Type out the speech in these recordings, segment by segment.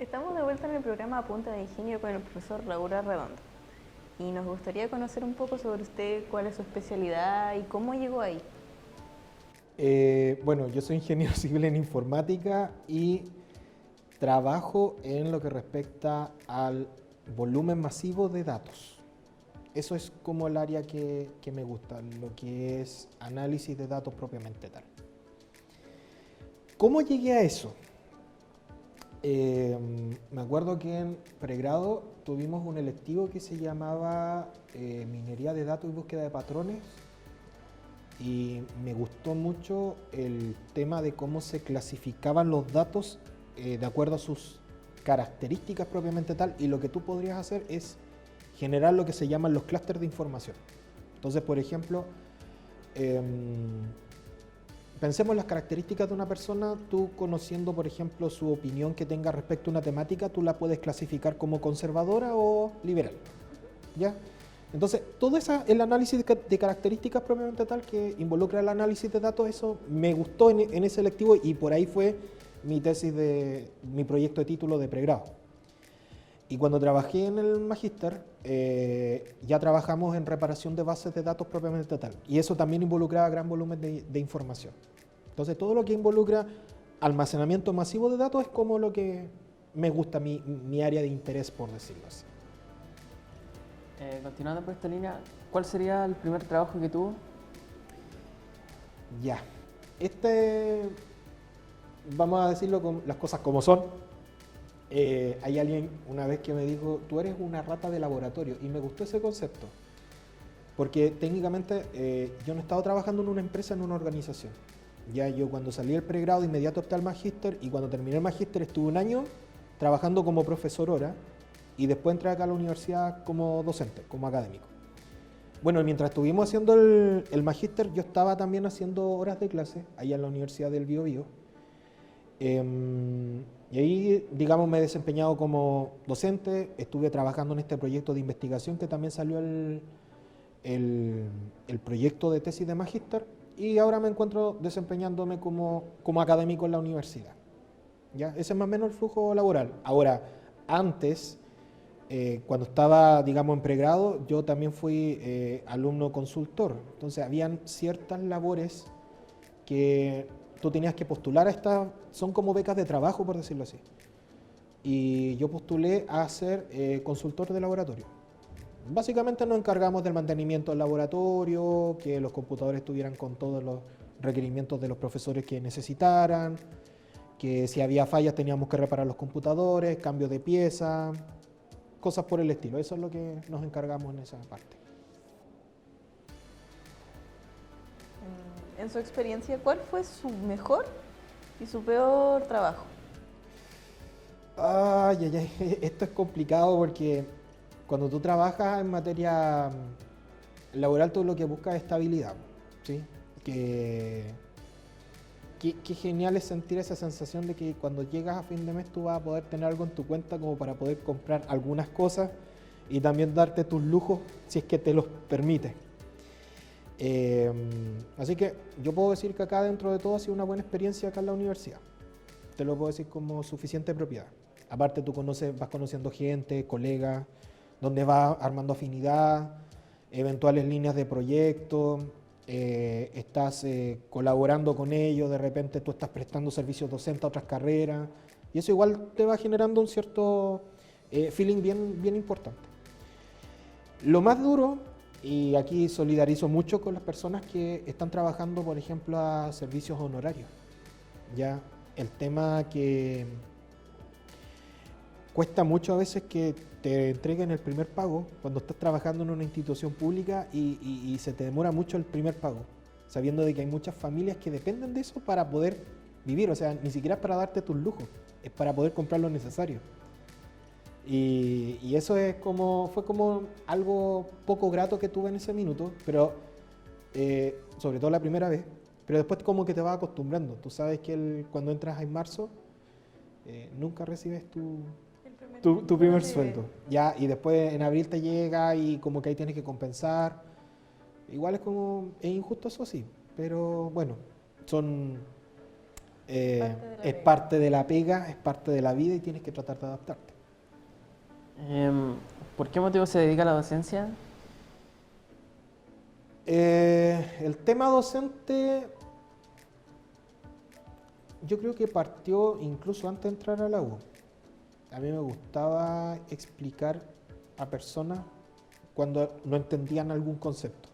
Estamos de vuelta en el programa A Punta de Ingenio con el profesor Raúl Arredondo. Y nos gustaría conocer un poco sobre usted, cuál es su especialidad y cómo llegó ahí. Bueno, yo soy ingeniero civil en informática y trabajo en lo que respecta al volumen masivo de datos. Eso es como el área que me gusta, lo que es análisis de datos propiamente tal. ¿Cómo llegué a eso? Me acuerdo que en pregrado tuvimos un electivo que se llamaba minería de datos y búsqueda de patrones, y me gustó mucho el tema de cómo se clasificaban los datos de acuerdo a sus características propiamente tal, y lo que tú podrías hacer es generar lo que se llaman los clústeres de información. Entonces, por ejemplo, pensemos en las características de una persona. Tú, conociendo por ejemplo su opinión que tenga respecto a una temática, tú la puedes clasificar como conservadora o liberal, ¿ya? Entonces, todo el análisis de características propiamente tal que involucra el análisis de datos, eso me gustó en ese electivo, y por ahí fue mi tesis de mi proyecto de título de pregrado. Y cuando trabajé en el magíster, ya trabajamos en reparación de bases de datos propiamente tal, y eso también involucraba gran volumen de información. Entonces, todo lo que involucra almacenamiento masivo de datos es como lo que me gusta, mi área de interés, por decirlo así. Continuando por esta línea, ¿cuál sería el primer trabajo que tuvo? Ya, vamos a decirlo con las cosas como son. Hay alguien una vez que me dijo: tú eres una rata de laboratorio, y me gustó ese concepto, porque técnicamente yo no he estado trabajando en una empresa, en una organización. Ya yo, cuando salí del pregrado, de inmediato opté al magíster, y cuando terminé el magíster estuve un año trabajando como profesor hora, y después entré acá a la universidad como docente, como académico. Bueno, mientras estuvimos haciendo el magíster, yo estaba también haciendo horas de clase allá en la Universidad del Biobío. Y ahí, digamos, me he desempeñado como docente. Estuve trabajando en este proyecto de investigación, que también salió el proyecto de tesis de magíster, y ahora me encuentro desempeñándome como académico en la universidad. ¿Ya? Ese es más o menos el flujo laboral. Ahora, antes, cuando estaba, digamos, en pregrado, yo también fui alumno consultor. Entonces, habían ciertas labores que tú tenías que postular a estas, son como becas de trabajo, por decirlo así. Y yo postulé a ser consultor de laboratorio. Básicamente nos encargamos del mantenimiento del laboratorio, que los computadores estuvieran con todos los requerimientos de los profesores que necesitaran, que si había fallas teníamos que reparar los computadores, cambio de piezas, cosas por el estilo. Eso es lo que nos encargamos en esa parte. En su experiencia, ¿cuál fue su mejor y su peor trabajo? Ay, ay, ay, esto es complicado, porque cuando tú trabajas en materia laboral, tú lo que buscas es estabilidad, ¿sí? Qué genial es sentir esa sensación de que cuando llegas a fin de mes tú vas a poder tener algo en tu cuenta como para poder comprar algunas cosas y también darte tus lujos si es que te los permite. Así que yo puedo decir que acá, dentro de todo, ha sido una buena experiencia acá en la universidad. Te lo puedo decir como suficiente propiedad. Aparte, tú vas conociendo gente, colegas, donde vas armando afinidad, eventuales líneas de proyecto, estás colaborando con ellos, de repente tú estás prestando servicios docentes a otras carreras, y eso igual te va generando un cierto feeling bien importante. Lo más duro, y aquí solidarizo mucho con las personas que están trabajando, por ejemplo, a servicios honorarios. Ya, el tema que cuesta mucho a veces que te entreguen el primer pago cuando estás trabajando en una institución pública, y se te demora mucho el primer pago, sabiendo de que hay muchas familias que dependen de eso para poder vivir. O sea, ni siquiera es para darte tus lujos, es para poder comprar lo necesario. Y eso fue como algo poco grato que tuve en ese minuto, pero sobre todo la primera vez. Pero después como que te vas acostumbrando. Tú sabes que cuando entras en marzo, nunca recibes tu primer sueldo. Ya, y después en abril te llega, y como que ahí tienes que compensar. Igual es injusto, eso sí, pero bueno, son es parte de la pega, es parte de la vida y tienes que tratar de adaptarte. ¿Por qué motivo se dedica a la docencia? El tema docente, yo creo que partió incluso antes de entrar a la U. A mí me gustaba explicar a personas cuando no entendían algún concepto.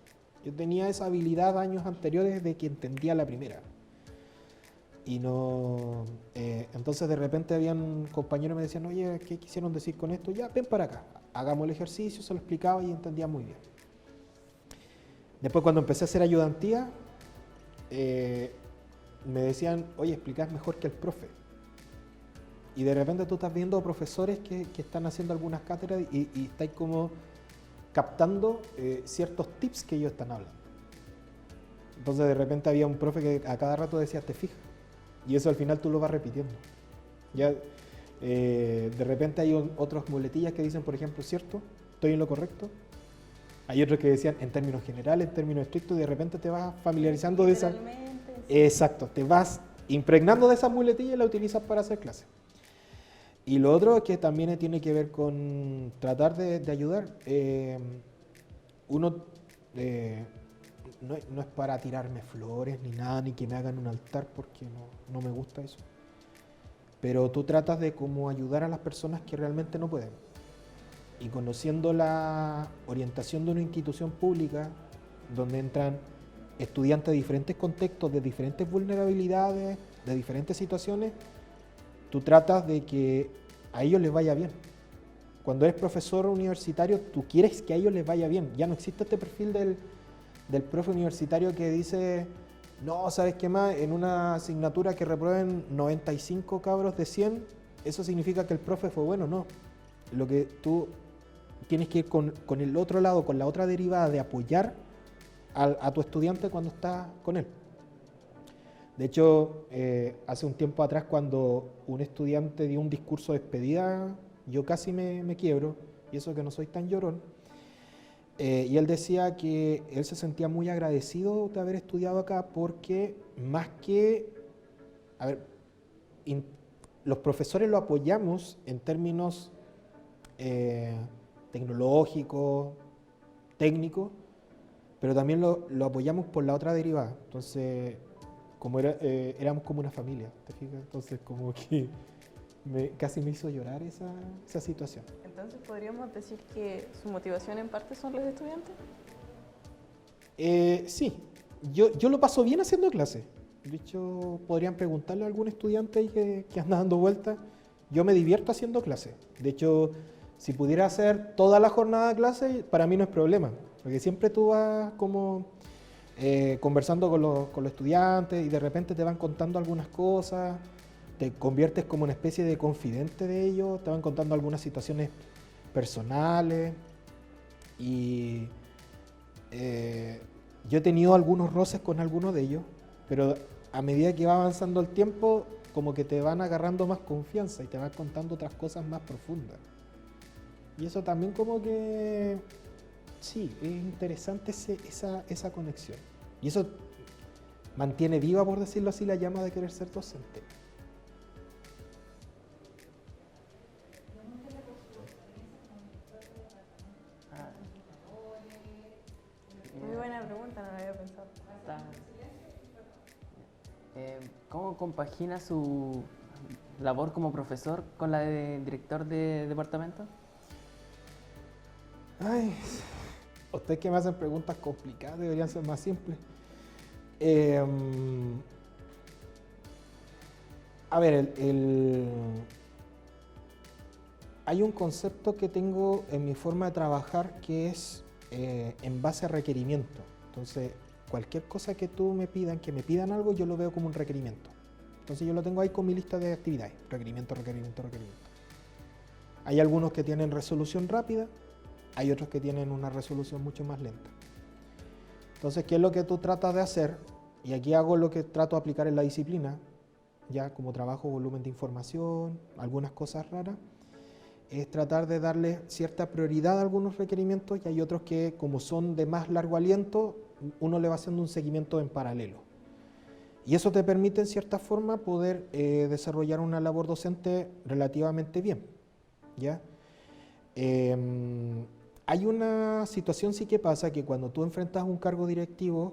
Yo tenía esa habilidad años anteriores de que entendía la primera. Y no, entonces de repente habían compañeros que me decían, oye, ¿qué quisieron decir con esto? Ya, ven para acá, hagamos el ejercicio, se lo explicaba y entendía muy bien. Después cuando empecé a hacer ayudantía, me decían, oye, explicás mejor que el profe. Y de repente tú estás viendo profesores que están haciendo algunas cátedras y estáis como captando ciertos tips que ellos están hablando. Entonces de repente había un profe que a cada rato decía, te fijas. Y eso al final tú lo vas repitiendo. Ya, de repente hay otras muletillas que dicen, por ejemplo, ¿cierto? ¿Estoy en lo correcto? Hay otros que decían en términos generales, en términos estrictos, y de repente te vas familiarizando de esa... Sí. Exacto, te vas impregnando de esas muletillas y las utilizas para hacer clases. Y lo otro que también tiene que ver con tratar de ayudar. Uno no es para tirarme flores ni nada, ni que me hagan un altar, porque no me gusta eso. Pero tú tratas de cómo ayudar a las personas que realmente no pueden. Y conociendo la orientación de una institución pública, donde entran estudiantes de diferentes contextos, de diferentes vulnerabilidades, de diferentes situaciones, tú tratas de que a ellos les vaya bien. Cuando eres profesor universitario, tú quieres que a ellos les vaya bien. Ya no existe este perfil del profe universitario que dice, no, ¿sabes qué más? En una asignatura que reprueben 95 cabros de 100, eso significa que el profe fue bueno. No. Lo que tú tienes que ir con el otro lado, con la otra derivada de apoyar a tu estudiante cuando estás con él. De hecho, hace un tiempo atrás, cuando un estudiante dio un discurso de despedida, yo casi me quiebro, y eso que no soy tan llorón. Y él decía que él se sentía muy agradecido de haber estudiado acá porque más que, los profesores lo apoyamos en términos tecnológicos, técnicos, pero también lo apoyamos por la otra derivada. Entonces, como éramos como una familia, ¿te fijas? Entonces, como que casi me hizo llorar esa situación. Entonces, ¿podríamos decir que su motivación en parte son los estudiantes? Sí, yo lo paso bien haciendo clases. De hecho, podrían preguntarle a algún estudiante ahí que anda dando vueltas. Yo me divierto haciendo clases. De hecho, si pudiera hacer toda la jornada de clases, para mí no es problema. Porque siempre tú vas como conversando con los estudiantes y de repente te van contando algunas cosas, te conviertes como una especie de confidente de ellos, te van contando algunas situaciones personales y yo he tenido algunos roces con algunos de ellos, pero a medida que va avanzando el tiempo, como que te van agarrando más confianza y te van contando otras cosas más profundas. Y eso también como que, sí, es interesante esa conexión. Y eso mantiene viva, por decirlo así, la llama de querer ser docente. Muy buena pregunta, no la había pensado. ¿Cómo compagina su labor como profesor con la de director de departamento? Ay, ustedes que me hacen preguntas complicadas deberían ser más simples. A ver, hay un concepto que tengo en mi forma de trabajar que es en base a requerimiento. Entonces, cualquier cosa que me pidan algo, yo lo veo como un requerimiento. Entonces yo lo tengo ahí con mi lista de actividades. Requerimiento, requerimiento, requerimiento. Hay algunos que tienen resolución rápida, hay otros que tienen una resolución mucho más lenta. Entonces, ¿qué es lo que tú tratas de hacer? Y aquí hago lo que trato de aplicar en la disciplina, ya como trabajo volumen de información, algunas cosas raras, es tratar de darle cierta prioridad a algunos requerimientos y hay otros que, como son de más largo aliento, uno le va haciendo un seguimiento en paralelo. Y eso te permite, en cierta forma, poder desarrollar una labor docente relativamente bien, ¿ya? Hay una situación sí que pasa, que cuando tú enfrentas un cargo directivo,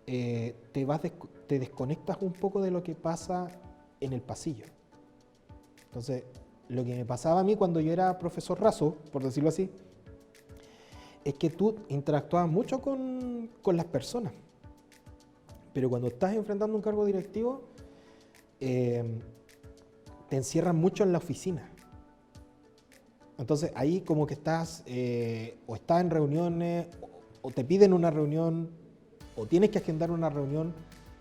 te desconectas un poco de lo que pasa en el pasillo. Entonces, lo que me pasaba a mí cuando yo era profesor raso, por decirlo así, es que tú interactuabas mucho con las personas. Pero cuando estás enfrentando un cargo directivo, te encierran mucho en la oficina. Entonces ahí como que estás, o estás en reuniones, o te piden una reunión, o tienes que agendar una reunión,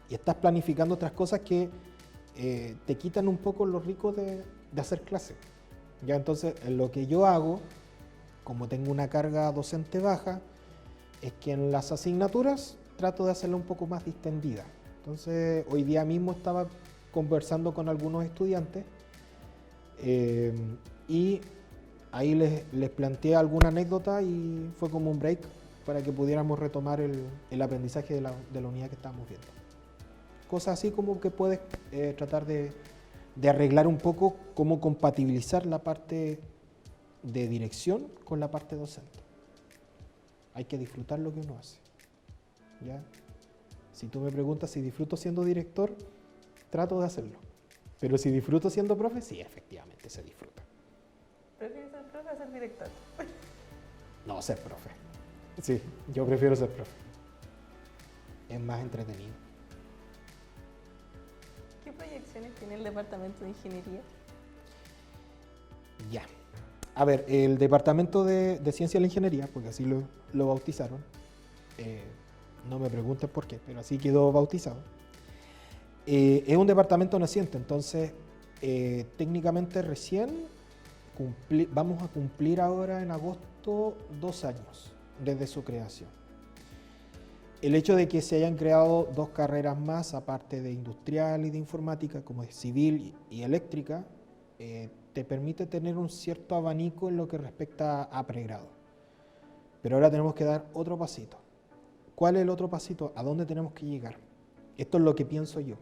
y estás planificando otras cosas que te quitan un poco lo rico de hacer clase. Ya, entonces lo que yo hago, como tengo una carga docente baja, es que en las asignaturas trato de hacerla un poco más distendida. Entonces, hoy día mismo estaba conversando con algunos estudiantes y ahí les planteé alguna anécdota y fue como un break para que pudiéramos retomar el aprendizaje de la unidad que estábamos viendo. Cosas así como que puedes tratar de arreglar un poco cómo compatibilizar la parte de dirección con la parte docente. Hay que disfrutar lo que uno hace. ¿Ya? Si tú me preguntas si disfruto siendo director, trato de hacerlo. Pero si disfruto siendo profe, sí, efectivamente se disfruta. ¿Prefieres ser profe o ser director? No, ser profe. Sí, yo prefiero ser profe. Es más entretenido. ¿Qué proyecciones tiene el departamento de ingeniería? Ya. A ver, el departamento de Ciencia de la Ingeniería, porque así lo bautizaron, no me pregunten por qué, pero así quedó bautizado. Es un departamento naciente, entonces técnicamente recién vamos a cumplir ahora en agosto 2 años desde su creación. El hecho de que se hayan creado 2 carreras más, aparte de industrial y de informática, como es civil y eléctrica, te permite tener un cierto abanico en lo que respecta a pregrado. Pero ahora tenemos que dar otro pasito. ¿Cuál es el otro pasito? ¿A dónde tenemos que llegar? Esto es lo que pienso yo.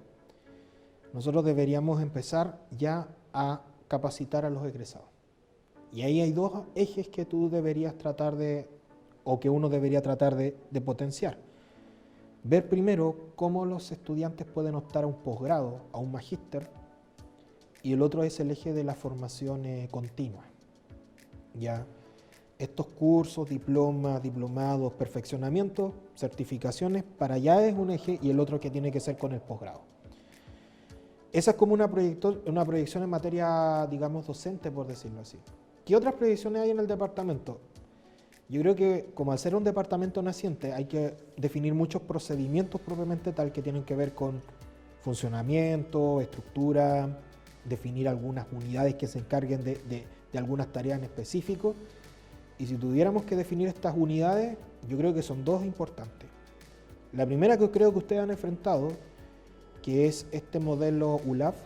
Nosotros deberíamos empezar ya a capacitar a los egresados. Y ahí hay 2 ejes que tú deberías tratar o que uno debería tratar de potenciar. Ver primero cómo los estudiantes pueden optar a un posgrado, a un magíster, y el otro es el eje de la formación continua. ¿Ya? Estos cursos, diplomas, diplomados, perfeccionamientos, certificaciones, para allá es un eje, y el otro que tiene que ser con el posgrado. Esa es como una proyección en materia, digamos, docente, por decirlo así. ¿Qué otras proyecciones hay en el departamento? Yo creo que, como al ser un departamento naciente, hay que definir muchos procedimientos propiamente tal que tienen que ver con funcionamiento, estructura, definir algunas unidades que se encarguen de algunas tareas en específico. Y si tuviéramos que definir estas unidades, yo creo que son 2 importantes. La primera que creo que ustedes han enfrentado, que es este modelo ULAF,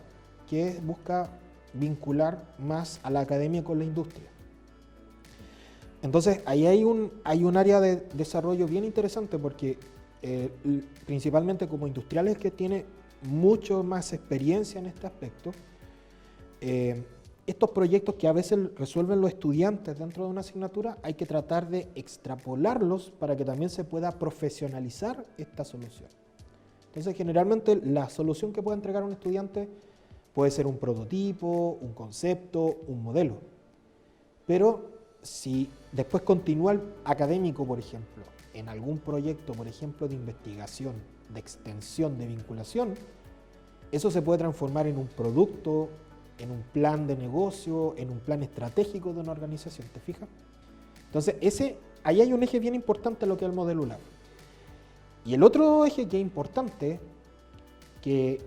que busca vincular más a la academia con la industria. Entonces, ahí hay un área de desarrollo bien interesante porque principalmente como industriales que tiene mucho más experiencia en este aspecto, estos proyectos que a veces resuelven los estudiantes dentro de una asignatura, hay que tratar de extrapolarlos para que también se pueda profesionalizar esta solución. Entonces, generalmente la solución que puede entregar un estudiante puede ser un prototipo, un concepto, un modelo. Pero si después continúa el académico, por ejemplo, en algún proyecto, por ejemplo, de investigación, de extensión, de vinculación, eso se puede transformar en un producto, en un plan de negocio, en un plan estratégico de una organización, ¿te fijas? Entonces, ahí hay un eje bien importante en lo que es el modelo ULAF. Y el otro eje que es importante, que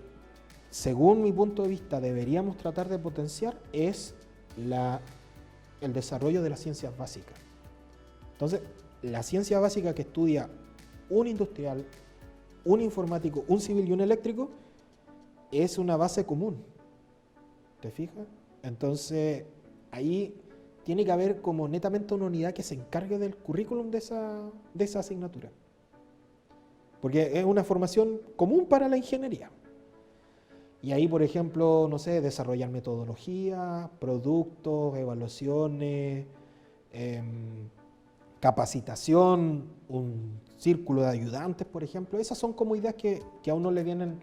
según mi punto de vista deberíamos tratar de potenciar, es el desarrollo de las ciencias básicas. Entonces, la ciencia básica que estudia un industrial, un informático, un civil y un eléctrico, es una base común. ¿Te fijas? Entonces, ahí tiene que haber como netamente una unidad que se encargue del currículum de esa asignatura. Porque es una formación común para la ingeniería. Y ahí, por ejemplo, no sé, desarrollar metodologías, productos, evaluaciones, capacitación, un círculo de ayudantes, por ejemplo. Esas son como ideas que a uno le vienen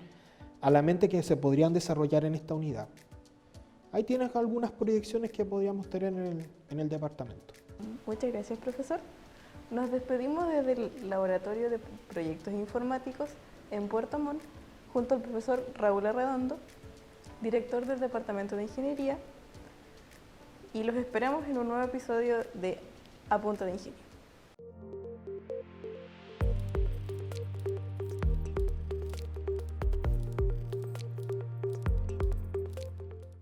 a la mente que se podrían desarrollar en esta unidad. Ahí tienes algunas proyecciones que podríamos tener en el departamento. Muchas gracias, profesor. Nos despedimos desde el Laboratorio de Proyectos Informáticos en Puerto Montt, junto al profesor Raúl Arredondo, director del Departamento de Ingeniería, y los esperamos en un nuevo episodio de A Punto de Ingeniería.